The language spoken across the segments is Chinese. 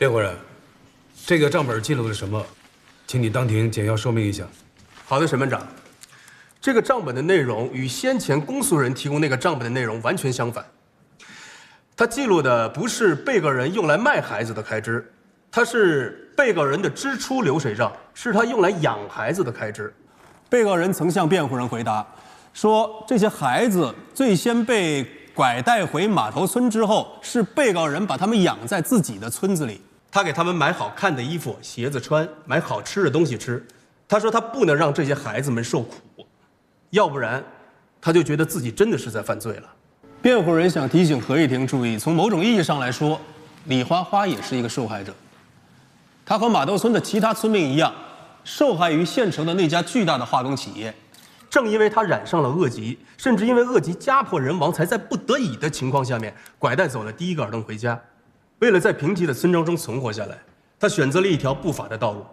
辩护人，这个账本记录了什么？请你当庭简要说明一下。好的，审判长，这个账本的内容与先前公诉人提供那个账本的内容完全相反。它记录的不是被告人用来卖孩子的开支，它是被告人的支出流水账，是他用来养孩子的开支。被告人曾向辩护人回答说，这些孩子最先被拐带回码头村之后，是被告人把他们养在自己的村子里。他给他们买好看的衣服、鞋子穿，买好吃的东西吃。他说他不能让这些孩子们受苦，要不然他就觉得自己真的是在犯罪了。辩护人想提醒合议庭注意，从某种意义上来说，李花花也是一个受害者。她和马头村的其他村民一样，受害于县城的那家巨大的化工企业。正因为他染上了恶疾，甚至因为恶疾家破人亡，才在不得已的情况下面拐带走了第一个儿童回家。为了在贫瘠的村庄中存活下来，他选择了一条不法的道路，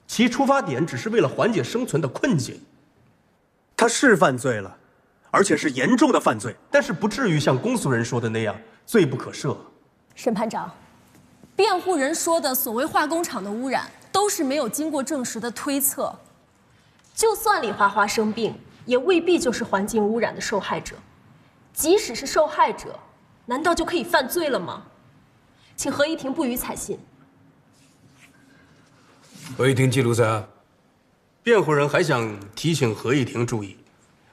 其出发点只是为了缓解生存的困境。他是犯罪了，而且是严重的犯罪，但是不至于像公诉人说的那样罪不可赦。审判长，辩护人说的所谓化工厂的污染，都是没有经过证实的推测。就算李花花生病，也未必就是环境污染的受害者。即使是受害者，难道就可以犯罪了吗？请合议庭不予采信。合议庭记录在案。辩护人还想提醒合议庭注意，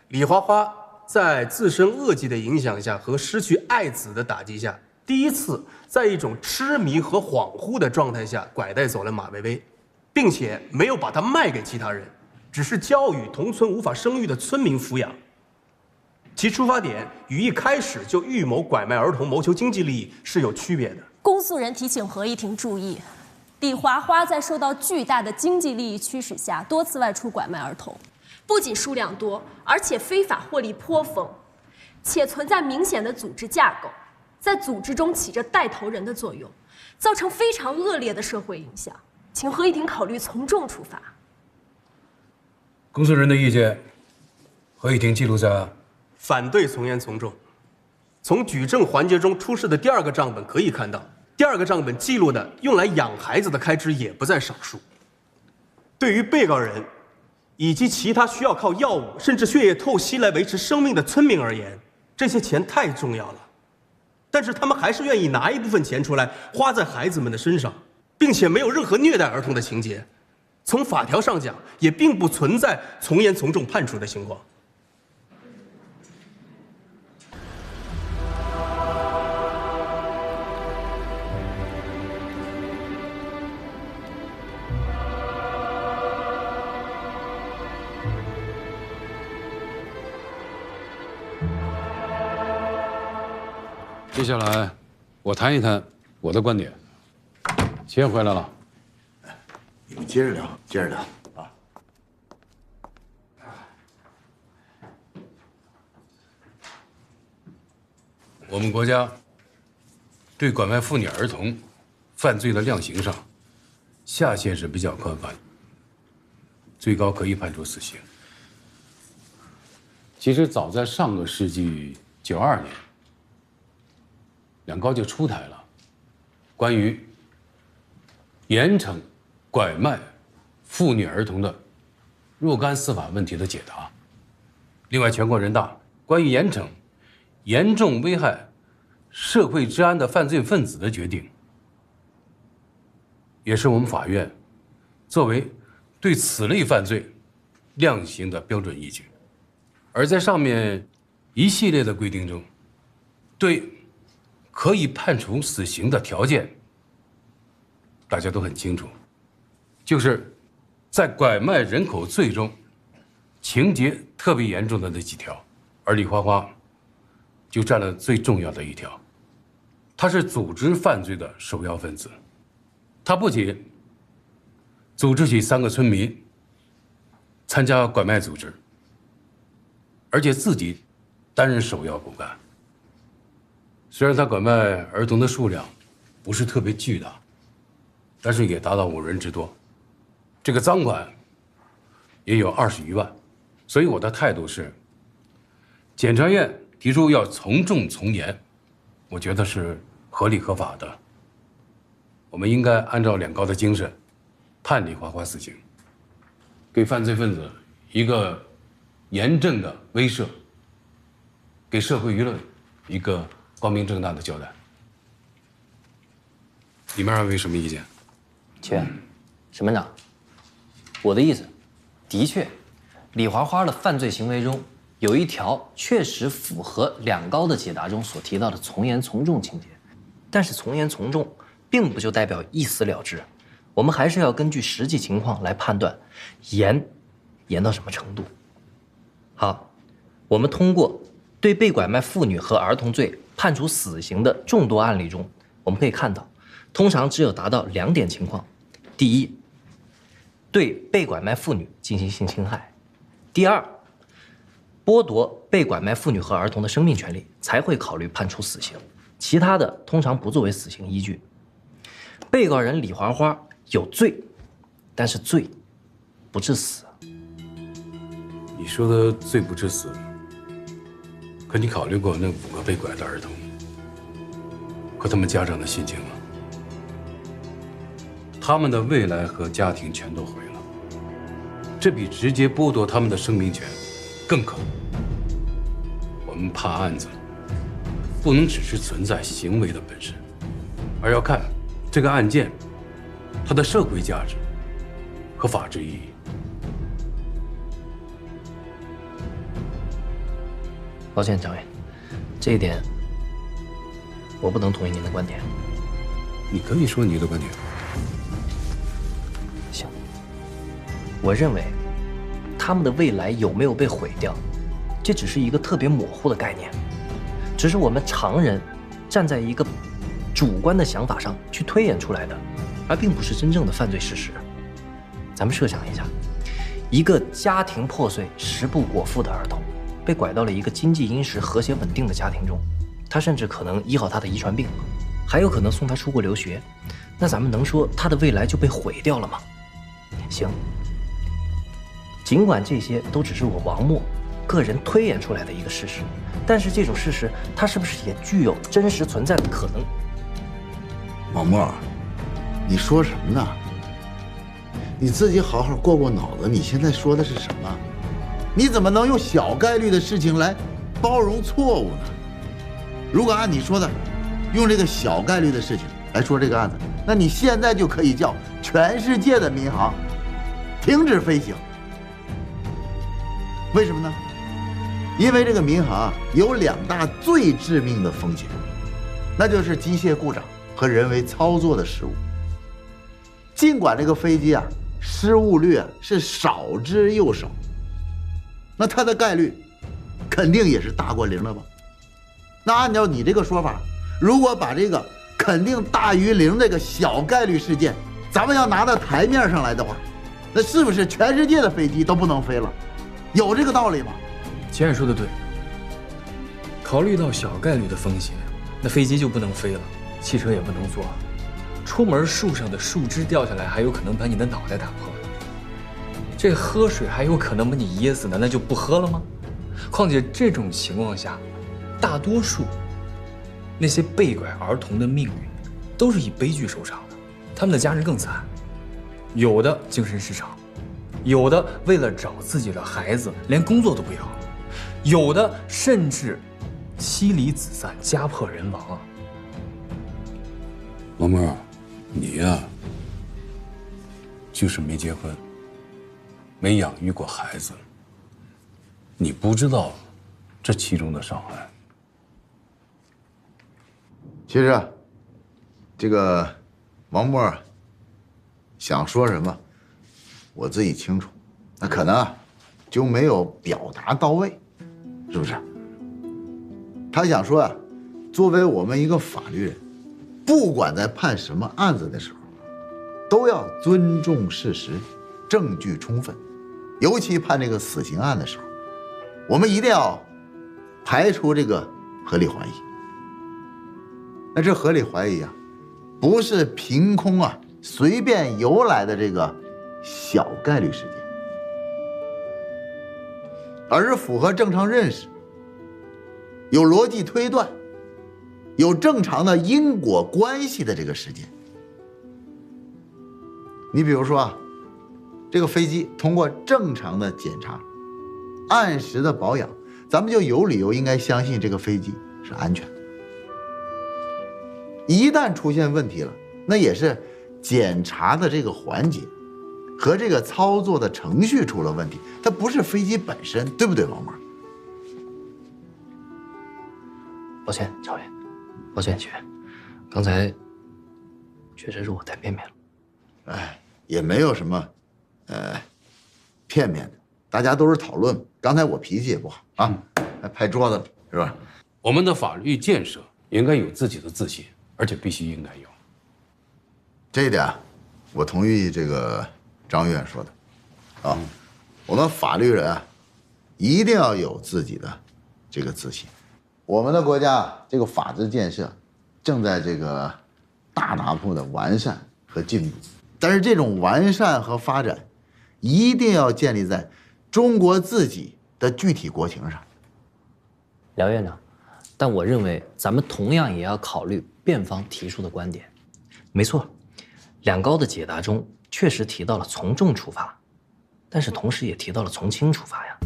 李花花在自身恶疾的影响下和失去爱子的打击下，第一次在一种痴迷和恍惚的状态下拐带走了马薇薇，并且没有把她卖给其他人，只是交予同村无法生育的村民抚养。其出发点与一开始就预谋拐卖儿童谋求经济利益是有区别的。公诉人提醒合议庭注意，李华花在受到巨大的经济利益驱使下，多次外出拐卖儿童，不仅数量多，而且非法获利颇丰，且存在明显的组织架构，在组织中起着带头人的作用，造成非常恶劣的社会影响。请合议庭考虑从重处罚。公诉人的意见，合议庭记录在案。反对从严从重。从举证环节中出示的第二个账本可以看到，第二个账本记录的用来养孩子的开支也不在少数。对于被告人以及其他需要靠药物甚至血液透析来维持生命的村民而言，这些钱太重要了。但是他们还是愿意拿一部分钱出来花在孩子们的身上，并且没有任何虐待儿童的情节。从法条上讲，也并不存在从严从重判处的情况。接下来，我谈一谈我的观点。钱回来了，你们接着聊，接着聊啊。我们国家对拐卖妇女儿童犯罪的量刑上，下限是比较宽泛的，最高可以判处死刑。其实早在上个世纪92年，两高就出台了关于严惩拐卖妇女儿童的若干司法问题的解答。另外，全国人大关于严惩严重危害社会治安的犯罪分子的决定，也是我们法院作为对此类犯罪量刑的标准依据。而在上面一系列的规定中，对可以判处死刑的条件，大家都很清楚，就是在拐卖人口罪中情节特别严重的那几条，而李花花就占了最重要的一条。他是组织犯罪的首要分子，他不仅组织起3个村民参加拐卖组织，而且自己担任首要骨干。虽然他拐卖儿童的数量不是特别巨大，但是也达到5人之多，这个赃款也有20余万。所以我的态度是，检察院提出要从重从严，我觉得是合理合法的。我们应该按照两高的精神，判李华花死刑，给犯罪分子一个严正的威慑，给社会舆论一个光明正大的交代。你们二位什么意见？沈班长，我的意思，的确，李华花的犯罪行为中有一条确实符合两高的解答中所提到的从严从重情节，但是从严从重并不就代表一死了之，我们还是要根据实际情况来判断严到什么程度。好，我们通过对被拐卖妇女和儿童罪判处死刑的众多案例中，我们可以看到，通常只有达到2点情况：第一，对被拐卖妇女进行性侵害；第二，剥夺被拐卖妇女和儿童的生命权利，才会考虑判处死刑。其他的通常不作为死刑依据。被告人李华花有罪，但是罪不致死。你说的罪不致死，可你考虑过那5个被拐的儿童和他们家长的心情吗？他们的未来和家庭全都毁了，这比直接剥夺他们的生命权更可恶。我们判案子，不能只是存在行为的本身，而要看这个案件它的社会价值和法治意义。抱歉，张伟，这一点我不能同意您的观点。你可以说你的观点。行，我认为他们的未来有没有被毁掉，这只是一个特别模糊的概念，只是我们常人站在一个主观的想法上去推演出来的，而并不是真正的犯罪事实。咱们设想一下，一个家庭破碎、食不果腹的儿童，被拐到了一个经济殷实、和谐稳定的家庭中，他甚至可能医好他的遗传病，还有可能送他出国留学。那咱们能说他的未来就被毁掉了吗？行，尽管这些都只是我王默个人推演出来的一个事实，但是这种事实它是不是也具有真实存在的可能？王默，你说什么呢？你自己好好过过脑子，你现在说的是什么？你怎么能用小概率的事情来包容错误呢？如果按你说的，用这个小概率的事情来说这个案子，那你现在就可以叫全世界的民航停止飞行。为什么呢？因为这个民航有2大最致命的风险，那就是机械故障和人为操作的失误。尽管这个飞机啊失误率是少之又少，那它的概率肯定也是大过0了吧？那按照你这个说法，如果把这个肯定大于0这个小概率事件，咱们要拿到台面上来的话，那是不是全世界的飞机都不能飞了？有这个道理吗？钱远说的对，考虑到小概率的风险，那飞机就不能飞了，汽车也不能坐，出门树上的树枝掉下来还有可能把你的脑袋打破了，这喝水还有可能把你噎死呢，那就不喝了吗？况且这种情况下，大多数那些被拐儿童的命运都是以悲剧收场的，他们的家人更惨，有的精神失常，有的为了找自己的孩子连工作都不要了，有的甚至妻离子散、家破人亡啊！王默，你呀，就是没结婚，没养育过孩子，你不知道这其中的伤害。其实啊，这个王默想说什么，我自己清楚，那可能啊就没有表达到位，是不是？他想说啊，作为我们一个法律人，不管在判什么案子的时候，都要尊重事实，证据充分，尤其判这个死刑案的时候，我们一定要排除这个合理怀疑。那这合理怀疑啊，不是凭空啊随便由来的这个小概率事件，而是符合正常认识、有逻辑推断、有正常的因果关系的这个事件。你比如说啊，这个飞机通过正常的检查，按时的保养，咱们就有理由应该相信这个飞机是安全的。一旦出现问题了，那也是检查的这个环节和这个操作的程序出了问题，它不是飞机本身，对不对，王默？抱歉，朝爷，抱歉，学员，刚才确实是我太片面了。哎，也没有什么，片面的，大家都是讨论。刚才我脾气也不好啊，还拍桌子了，是吧？我们的法律建设应该有自己的自信，而且必须应该有。这一点，我同意这个张院说的，啊，我们法律人啊，一定要有自己的这个自信。我们的国家这个法治建设正在这个大踏步的完善和进步，但是这种完善和发展一定要建立在中国自己的具体国情上。梁院长，但我认为咱们同样也要考虑辩方提出的观点。没错，两高的解答中确实提到了从重处罚，但是同时也提到了从轻处罚呀。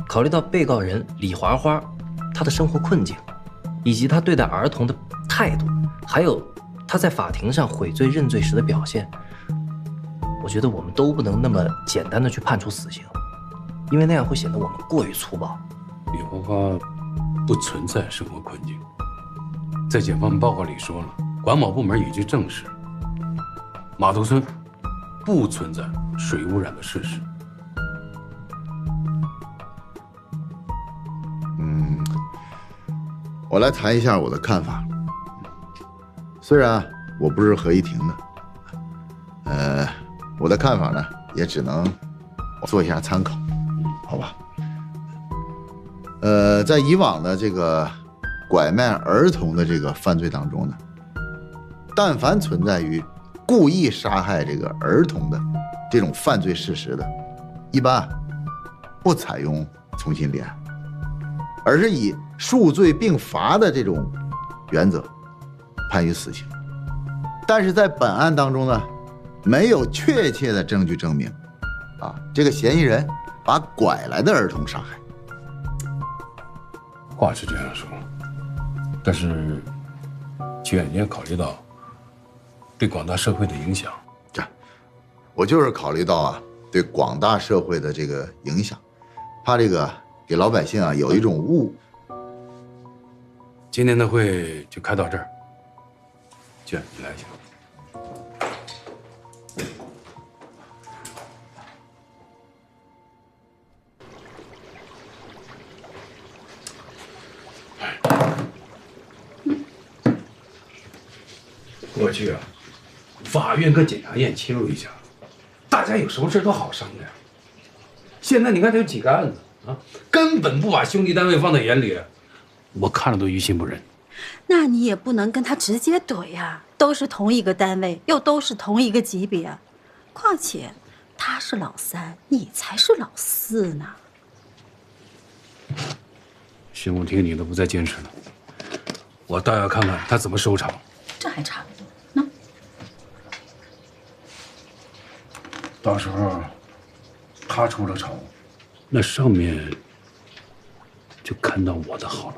考虑到被告人李华花她的生活困境，以及她对待儿童的态度，还有她在法庭上悔罪认罪时的表现，我觉得我们都不能那么简单的去判处死刑，因为那样会显得我们过于粗暴。李华花不存在生活困境，在检方报告里说了，管保部门已经证实，码头村不存在水污染的事实。我来谈一下我的看法。虽然我不是合议庭的，我的看法呢，也只能做一下参考，好吧？在以往的这个拐卖儿童的这个犯罪当中呢，但凡存在于故意杀害这个儿童的这种犯罪事实的，一般不采用从轻立案，而是以数罪并罚的这种原则判予死刑。但是在本案当中呢，没有确切的证据证明，这个嫌疑人把拐来的儿童杀害。话是这样说，但是局院你也考虑到对广大社会的影响。我就是考虑到对广大社会的这个影响，怕这个给老百姓有一种误。今天的会就开到这儿，局院你来一下。过去法院跟检察院切入一下，大家有什么事都好商量。现在你看他有几个案子根本不把兄弟单位放在眼里，我看了都于心不忍。那你也不能跟他直接怼呀，都是同一个单位，又都是同一个级别，况且他是老三，你才是老四呢。行，我听你的，不再坚持了。我倒要看看他怎么收场。这还差不多。到时候他出了丑，那上面就看到我的好了。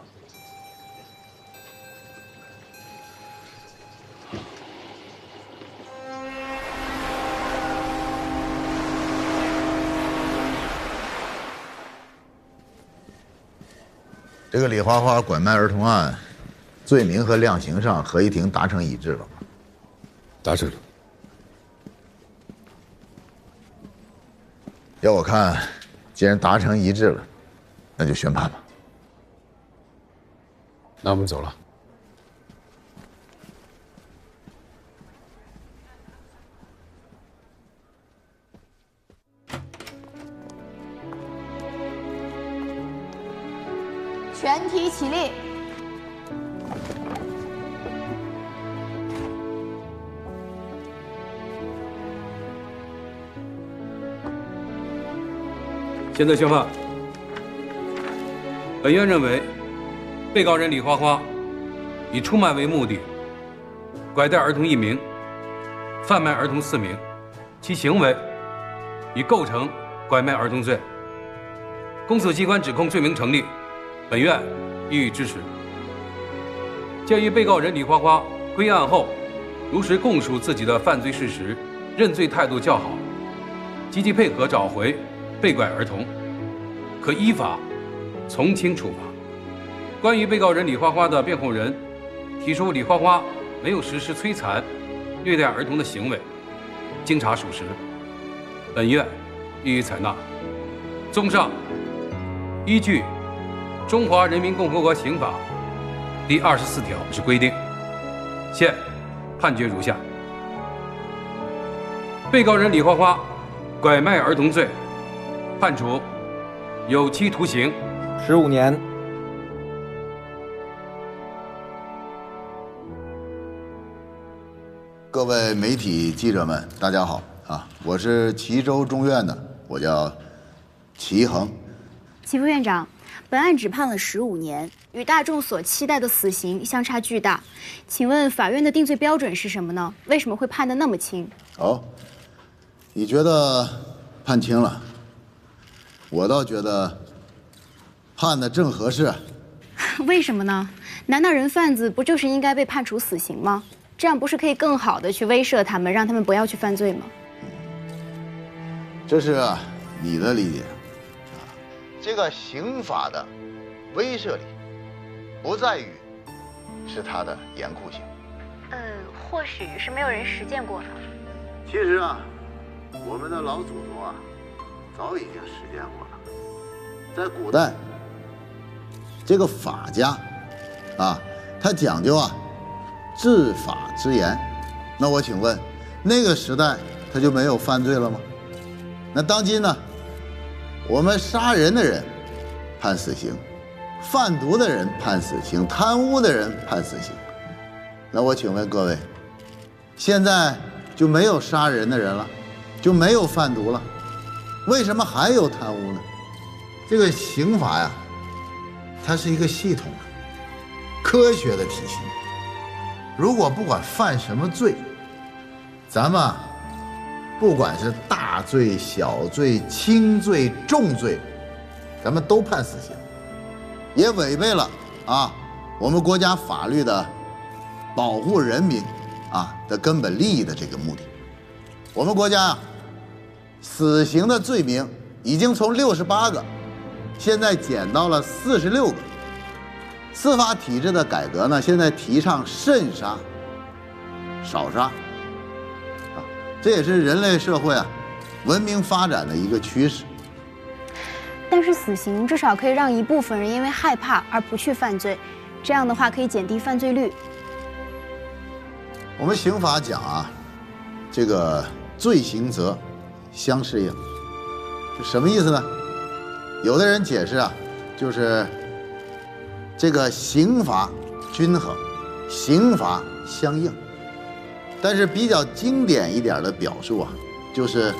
这个李花花拐卖儿童案，罪名和量刑上合议庭达成一致了吗？达成了。要我看，既然达成一致了，那就宣判吧。那我们走了。全体起立。现在宣判。本院认为，被告人李花花以出卖为目的，拐带儿童1名，贩卖儿童4名，其行为已构成拐卖儿童罪。公诉机关指控罪名成立，本院予以支持。鉴于被告人李花花归案后，如实供述自己的犯罪事实，认罪态度较好，积极配合找回被拐儿童，可依法从轻处罚。关于被告人李花花的辩护人提出李花花没有实施摧残、虐待儿童的行为，经查属实，本院予以采纳。综上，依据《中华人民共和国刑法》第24条之规定，现判决如下：被告人李花花拐卖儿童罪，判处有期徒刑15年。各位媒体记者们，大家好啊！我是蕲州中院的，我叫齐恒。齐副院长，本案只判了15年，与大众所期待的死刑相差巨大。请问法院的定罪标准是什么呢？为什么会判得那么轻？哦，你觉得判轻了？我倒觉得判得正合适。为什么呢？难道人贩子不就是应该被判处死刑吗？这样不是可以更好的去威慑他们，让他们不要去犯罪吗？这是你的理解啊。这个刑法的威慑力，不在于是它的严酷性。或许是没有人实践过呢。其实啊，我们的老祖宗啊，早已经实践过了。在古代，这个法家啊，他讲究啊治法之严。那我请问，那个时代他就没有犯罪了吗？那当今呢，我们杀人的人判死刑，贩毒的人判死刑，贪污的人判死刑。那我请问各位，现在就没有杀人的人了，就没有贩毒了，为什么还有贪污呢？这个刑法呀，它是一个系统的、科学的体系。如果不管犯什么罪，咱们不管是大罪、小罪、轻罪、重罪，咱们都判死刑，也违背了我们国家法律的保护人民的根本利益的这个目的。我们国家死刑的罪名已经从68个，现在减到了46个。司法体制的改革呢，现在提倡慎杀、少杀，这也是人类社会文明发展的一个趋势。但是死刑至少可以让一部分人因为害怕而不去犯罪，这样的话可以减低犯罪率。我们刑法讲这个罪刑责相适应，是什么意思呢？有的人解释就是这个刑罚均衡，刑罚相应。但是比较经典一点的表述就是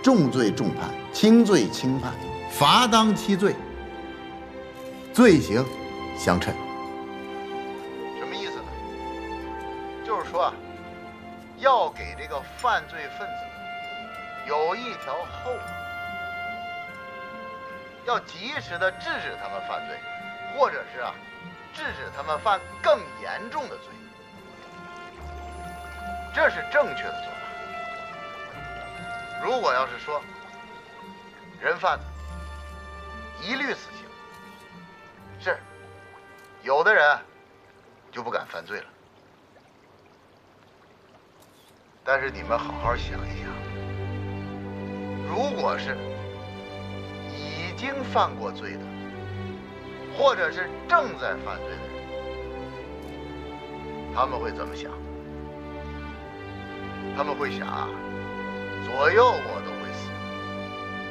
重罪重判，轻罪轻判，罚当其罪，罪刑相称。什么意思呢？就是说要给这个犯罪分子有一条后路，要及时的制止他们犯罪，或者是制止他们犯更严重的罪，这是正确的做法。如果要是说人贩子一律死刑，是有的人就不敢犯罪了。但是你们好好想一想，如果是已经犯过罪的，或者是正在犯罪的人，他们会怎么想？他们会想左右我都会死，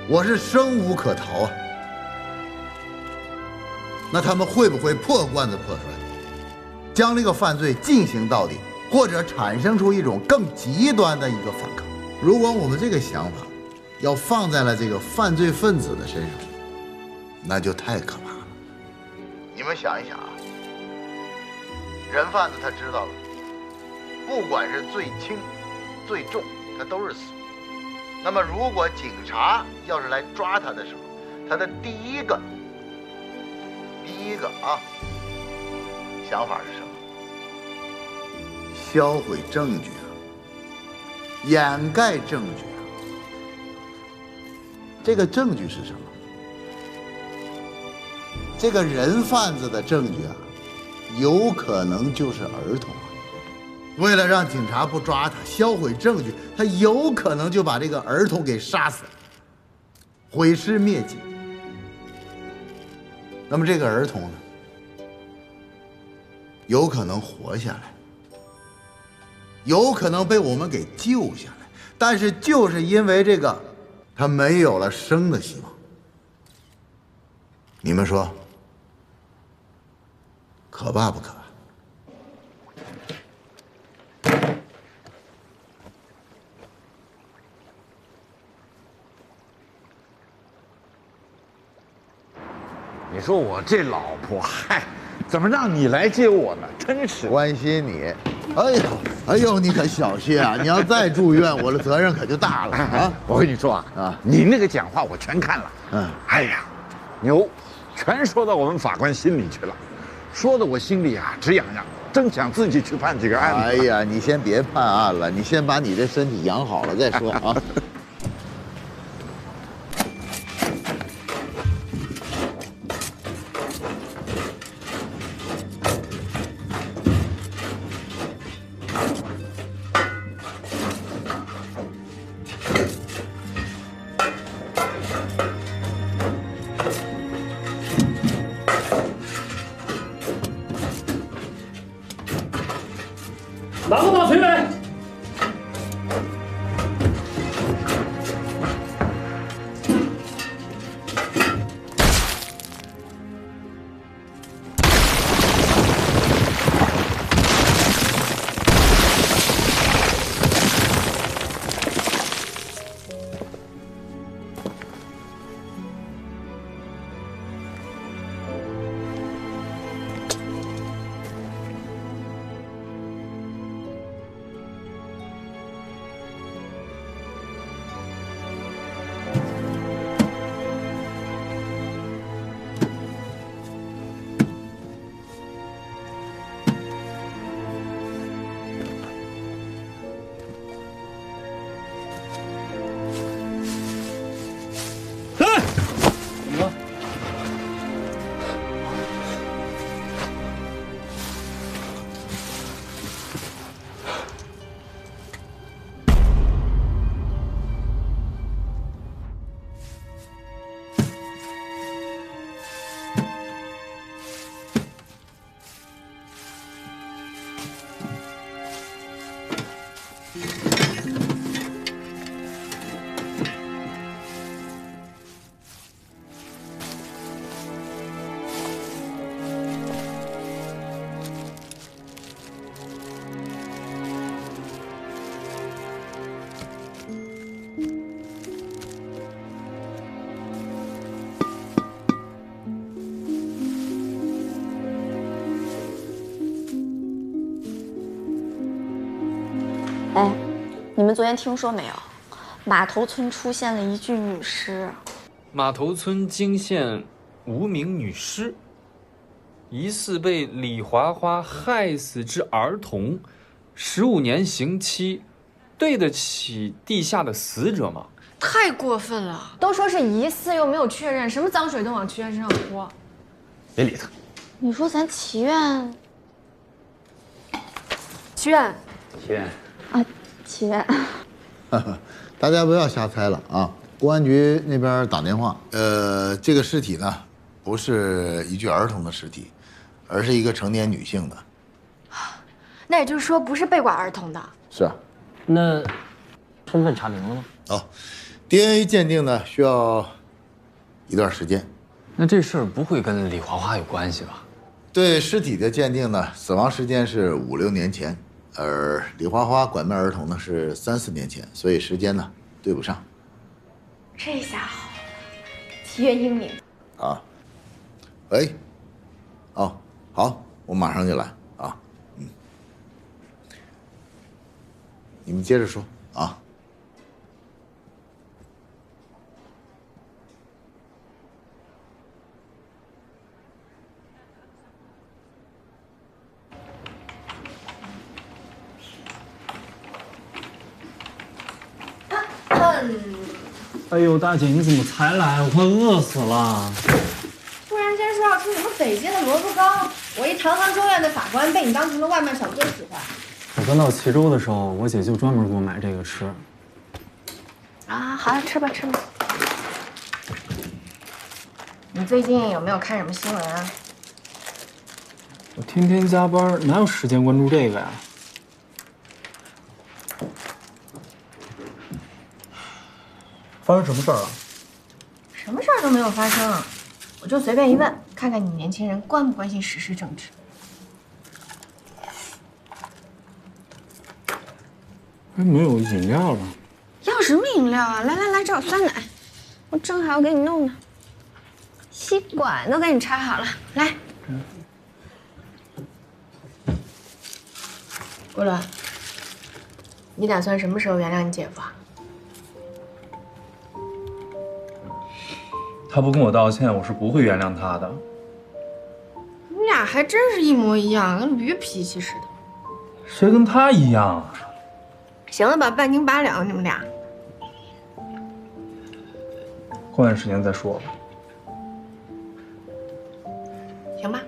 我是生无可逃那他们会不会破罐子破摔，将这个犯罪进行到底，或者产生出一种更极端的一个反抗？如果我们这个想法要放在了这个犯罪分子的身上，那就太可怕了。你们想一想人贩子他知道了，不管是罪轻最重，他都是死。那么如果警察要是来抓他的时候，他的第一个想法是什么？销毁证据啊，掩盖证据啊。这个证据是什么？这个人贩子的证据啊，有可能就是儿童啊。为了让警察不抓他，销毁证据，他有可能就把这个儿童给杀死了，毁尸灭迹。那么这个儿童呢，有可能活下来，有可能被我们给救下来，但是就是因为这个，他没有了生的希望。你们说，可怕不可怕？你说我这老婆，嗨，怎么让你来接我呢？真是关心你。哎呦，你可小心啊！你要再住院，我的责任可就大了啊！我跟你说啊，你那个讲话我全看了。哎呀，牛，全说到我们法官心里去了，说的我心里啊直痒痒，正想自己去判这个案子。哎呀，你先别判案了，你先把你的身体养好了再说啊。拿个大锤来！哎，你们昨天听说没有？码头村出现了一具女尸。码头村惊现无名女尸，疑似被李华花害死之儿童，15年刑期，对得起地下的死者吗？太过分了！都说是疑似，又没有确认，什么脏水都往屈原身上泼。别理他。你说咱祈愿，祈愿，祈愿啊，祈愿。大家不要瞎猜了啊！公安局那边打电话，这个尸体呢，不是一具儿童的尸体，而是一个成年女性的。那也就是说，不是被拐儿童的。是啊。那身份查明了吗？哦，DNA 鉴定呢需要一段时间。那这事儿不会跟李华花有关系吧？对尸体的鉴定呢，死亡时间是5、6年前，而李花花拐卖儿童呢是3、4年前，所以时间呢对不上。这下好了，祈愿英明。啊，喂，哦，好，我马上就来啊，你们接着说。哎呦，大姐，你怎么才来？我快饿死了。突然间说要吃什么北京的萝卜糕，我一堂堂中院的法官被你当成了外卖小哥使唤。我刚到齐州的时候，我姐就专门给我买这个吃。啊，好了，吃吧吃吧。你最近有没有看什么新闻啊？我天天加班，哪有时间关注这个呀？发生什么事儿了？什么事儿都没有发生，我就随便一问，看看你们年轻人关不关心时事政治。还没有饮料了。要什么饮料啊？来来来，这有酸奶，我正好给你弄呢。吸管都给你插好了，来。郭伦，你打算什么时候原谅你姐夫啊？他不跟我道歉，我是不会原谅他的。你俩还真是一模一样，跟驴脾气似的。谁跟他一样啊？行了吧，半斤八两，你们俩。过段时间再说吧。行吧，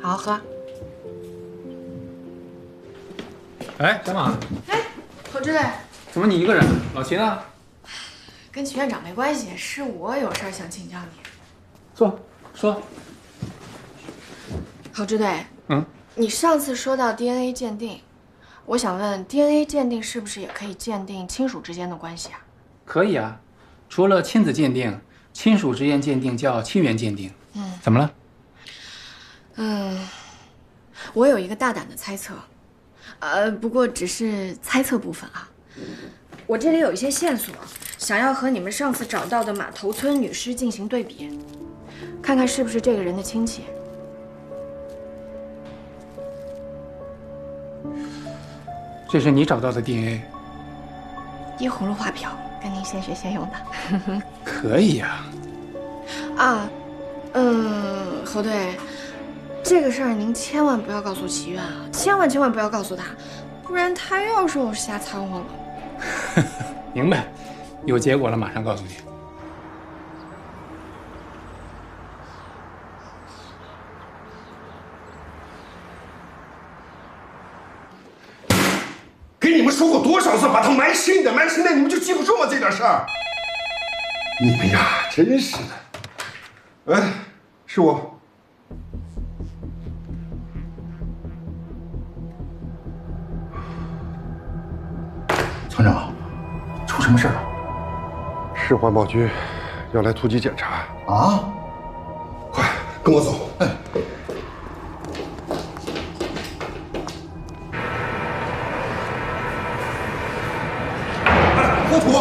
好好喝。哎，小马，哎，侯支队，怎么你一个人？老齐呢？跟齐院长没关系，是我有事儿想请教你。坐，说。侯支队，嗯，你上次说到 DNA 鉴定，我想问 DNA 鉴定是不是也可以鉴定亲属之间的关系啊？可以啊，除了亲子鉴定，亲属之间鉴定叫亲缘鉴定。怎么了？我有一个大胆的猜测，不过只是猜测部分啊。我这里有一些线索，想要和你们上次找到的马头村女尸进行对比，看看是不是这个人的亲戚。这是你找到的 DNA？ 依葫芦画瓢，跟您现学现用的。可以呀。侯队，这个事儿您千万不要告诉齐院啊，千万不要告诉他，不然他又要说我瞎掺和了。明白，有结果了马上告诉你。给你们说过多少次把它埋深点，埋深点，你们就记不住吗？这点事儿，你们呀，真是的。哎，是我。村长，出什么事了？市环保局要来突击检查啊！快跟我走。哎。后土，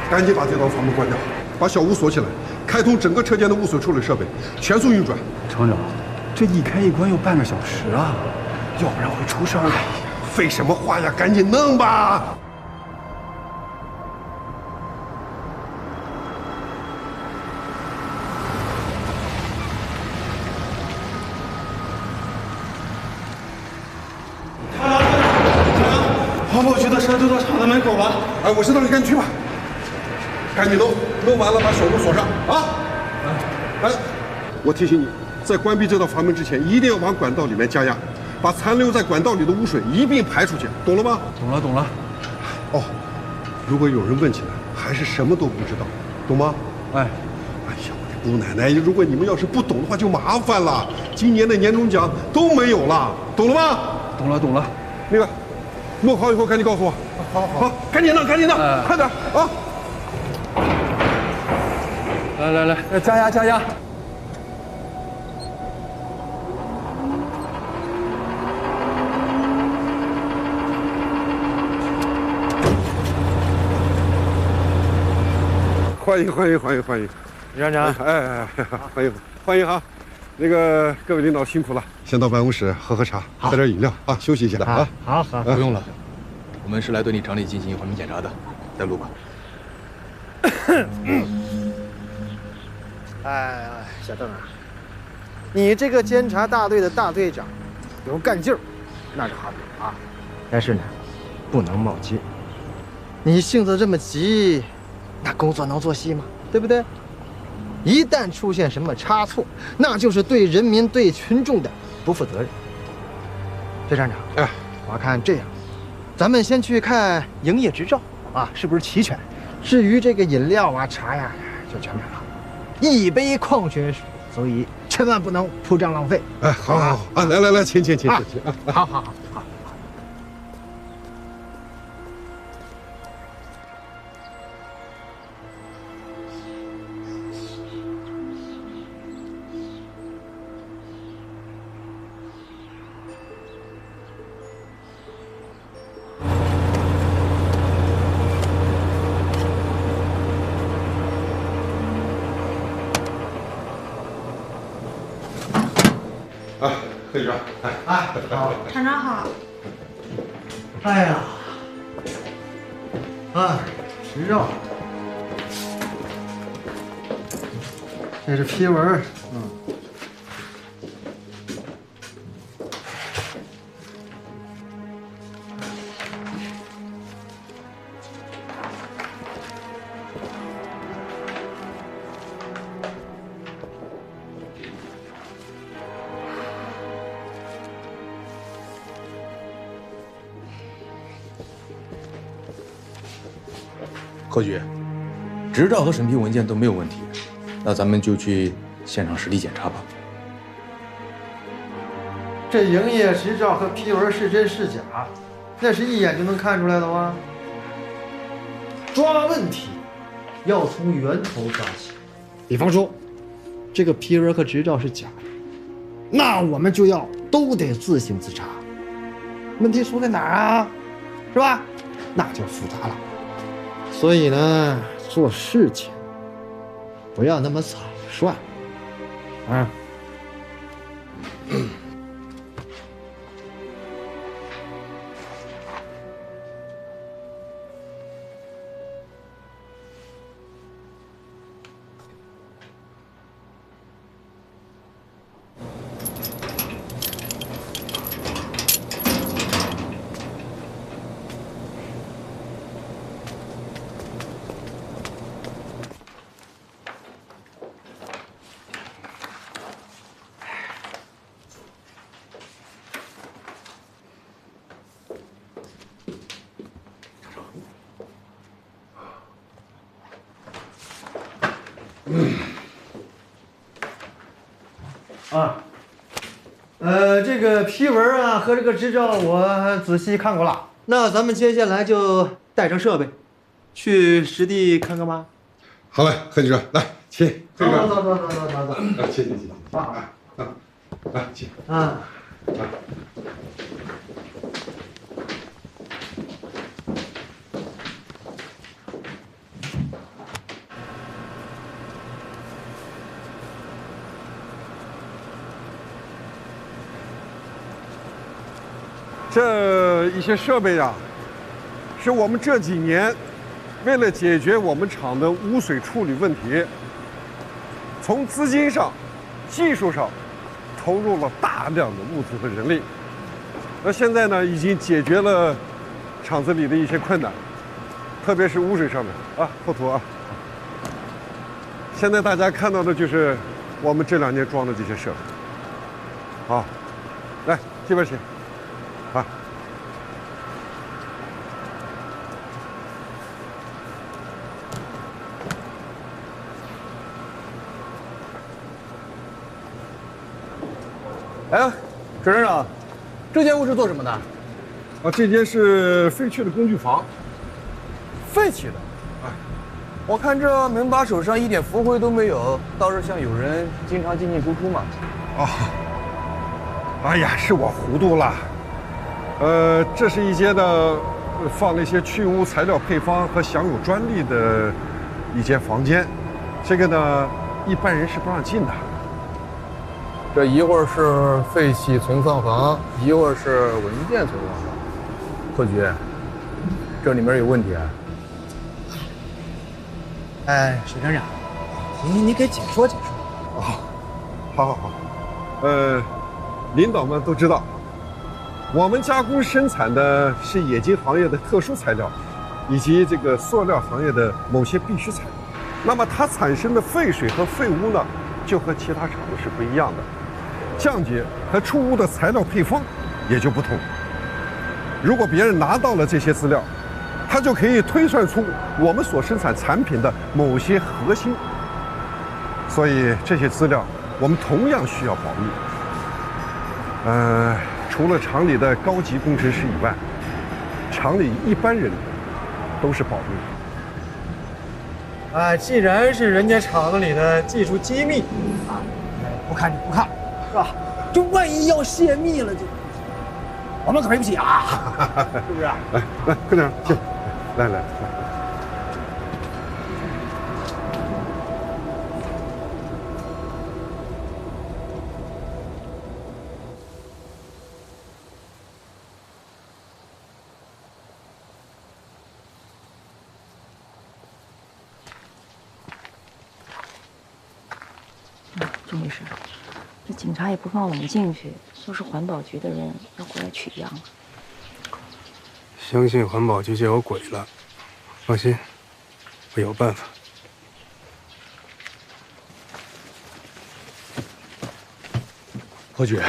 赶紧把这道阀门关掉，把小屋锁起来，开通整个车间的污水处理设备，全速运转。厂长，这一开一关要半个小时啊，要不然会出事儿的。废什么话呀，赶紧弄吧！环保局的车都到厂子门口了。哎，我知道，你赶紧去吧。赶紧弄，弄完了把小屋锁上啊！哎，我提醒你，在关闭这道阀门之前，一定要往管道里面加压，把残留在管道里的污水一并排出去，懂了吗？懂了。哦，如果有人问起来，还是什么都不知道，懂吗？哎呀，我的姑奶奶，如果你们要是不懂的话，就麻烦了。今年的年终奖都没有了，懂了吗？懂了。那个，弄好以后赶紧告诉我。好，赶紧弄，快点啊！来，加压。欢迎，院长，哎，欢迎啊！那个各位领导辛苦了，先到办公室喝茶，喝点饮料啊，休息一下啊。好，不用了，我们是来对你厂里进行环评检查的，带路吧。哎，小邓啊，你这个监察大队的大队长，有干劲儿，那是好啊。但是呢，不能冒进。你性子这么急，那工作能做细吗？对不对？一旦出现什么差错，那就是对人民、对群众的不负责任。崔站长，我看这样，咱们先去看营业执照啊，是不是齐全？至于这个饮料啊、茶呀，就全免了。一杯矿泉水，所以千万不能铺张浪费。哎，好好好啊，来，请啊，好。贺局长，好，厂长好。哎呀，执照，这是批文，何局，执照和审批文件都没有问题，那咱们就去现场实地检查吧。这营业执照和批文是真是假，那是一眼就能看出来的吗？抓问题要从源头抓起。比方说，这个批文和执照是假的，那我们就要都得自行自查。问题出在哪儿啊？是吧？那就复杂了。所以呢，做事情不要那么草率啊。这个批文啊和这个执照我仔细看过了，那咱们接下来就带上设备，去实地看看吧。好嘞，贺局长，来，请。走，请。来，请。这一些设备呀，是我们这几年为了解决我们厂的污水处理问题，从资金上、技术上投入了大量的物资和人力。那现在呢，已经解决了厂子里的一些困难，特别是污水上面啊，后图啊。现在大家看到的就是我们这2年装的这些设备。好，来这边请。哎，陈站长，这间屋是做什么的？这间是废弃的工具房。废弃的？我看这门把手上一点浮灰都没有，倒是像有人经常进进出出嘛。哎呀，是我糊涂了。这是一间呢，放了一些去污材料配方和享有专利的一间房间。这个呢，一般人是不让进的。这一会儿是废弃存放房，一会儿是文件存放房。贺局，这里面有问题啊！水站长，你给解说解说。好。领导们都知道，我们加工生产的是冶金行业的特殊材料，以及这个塑料行业的某些必需材料。那么它产生的废水和废污呢，就和其他厂子是不一样的，降解和出污的材料配方也就不同。如果别人拿到了这些资料，他就可以推算出我们所生产产品的某些核心。所以这些资料我们同样需要保密。除了厂里的高级工程师以外，厂里一般人都是保密的。既然是人家厂子里的技术机密，不看就不看，是吧？就万一要泄密了，就我们可赔不起啊，是不是？来，科长，进，来。钟律师，这警察也不放我们进去，说是环保局的人要过来取样了。相信环保局就有鬼了，放心，我有办法。何局，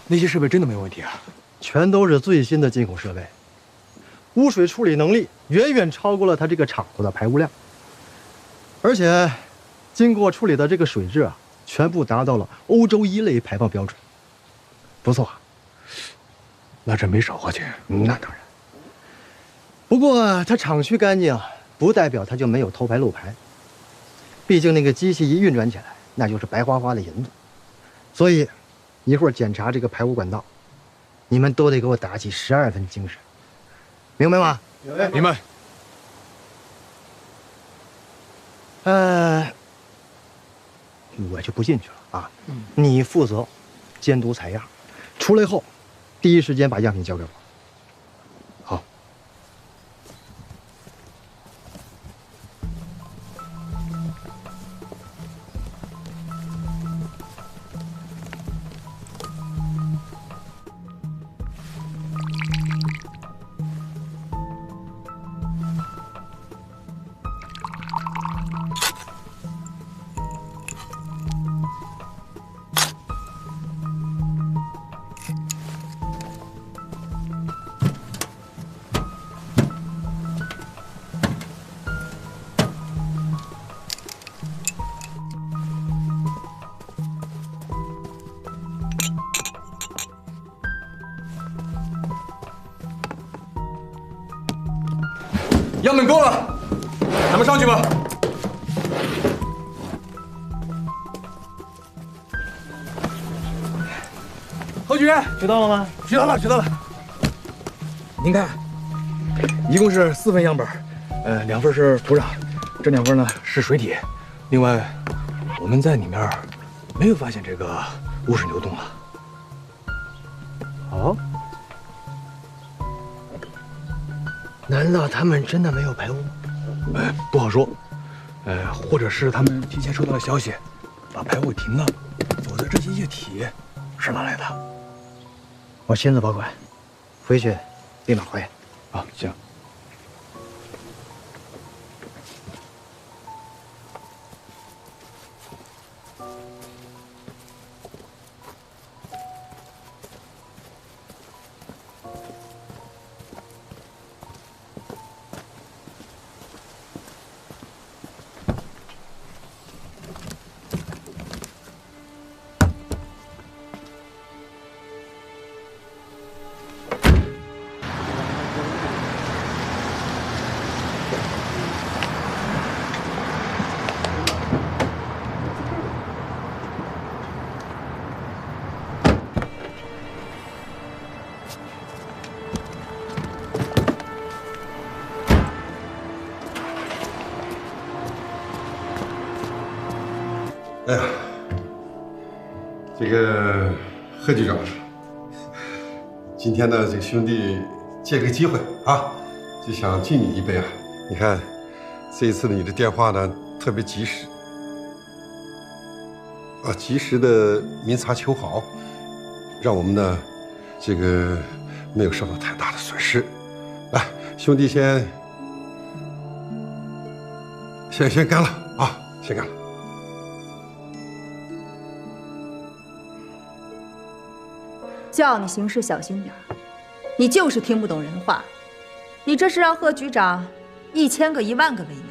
那些设备真的没有问题啊？全都是最新的进口设备，污水处理能力远远超过了它这个厂子的排污量，而且经过处理的这个水质啊，全部达到了欧洲1类排放标准，不错。那这没少花钱。那当然。不过它厂区干净，不代表它就没有偷排漏排。毕竟那个机器一运转起来，那就是白花花的银子。所以，一会儿检查这个排污管道，你们都得给我打起12分精神，明白吗？明白。我就不进去了啊。你负责监督采样，出来后第一时间把样品交给我。好。样本够了，咱们上去吧。何局，知道了吗？知道了，知道了。您看，一共是4份样本，2份是土壤，这2份呢是水体。另外，我们在里面没有发现这个污水流动啊。哦？难道他们真的没有排污？不好说。或者是他们提前收到了消息，把排污停了，否则这些液体是哪来的？我亲自保管，回去立马化验。啊，行。哎呀，这个贺局长，今天呢，这个兄弟借个机会啊，就想敬你一杯啊。你看，这一次你的电话呢特别及时，及时的明察秋毫，让我们呢这个没有受到太大的损失。来，兄弟先先干了啊，先干了。叫你行事小心点儿，你就是听不懂人话。你这是让贺局长1000个10000个为难。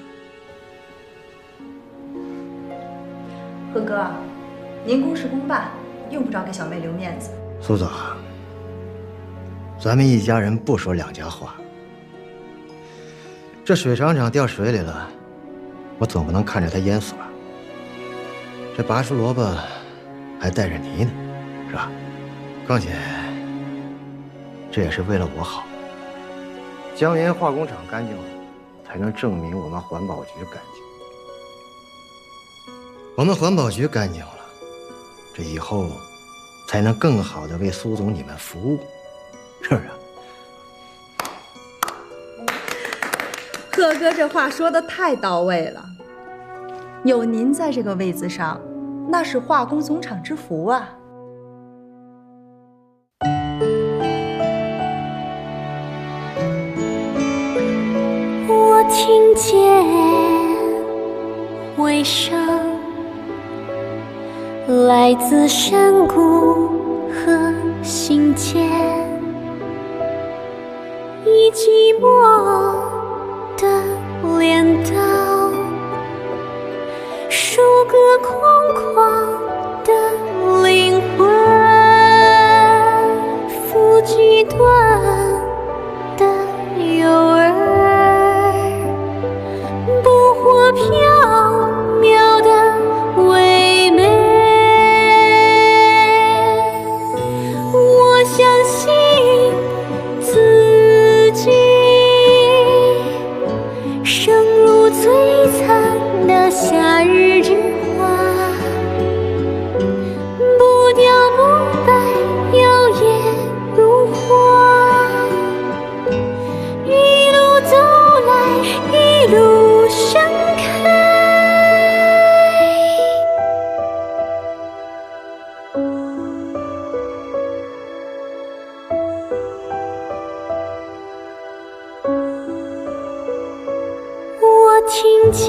贺哥，您公事公办，用不着给小妹留面子。苏总，咱们一家人不说两家话。这水厂长掉水里了，我总不能看着他淹死吧？这拔出萝卜还带着泥呢，是吧？况且这也是为了我好。江源化工厂干净了，才能证明我们环保局干净。我们环保局干净了，这以后才能更好的为苏总你们服务，是不是？贺哥这话说的太到位了，有您在这个位子上，那是化工总厂之福啊。我听见回声，来自山谷和心间，以寂寞的镰刀，收割空旷的灵魂，抚几段的诱饵，捕获缥缈的唯美。我相信自己，生如璀璨的夏日之花，不凋不败，摇曳如花。一路走来，一路盛开。我听见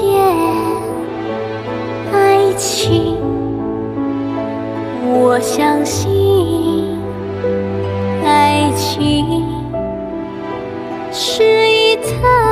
爱情，我相信爱情是一滩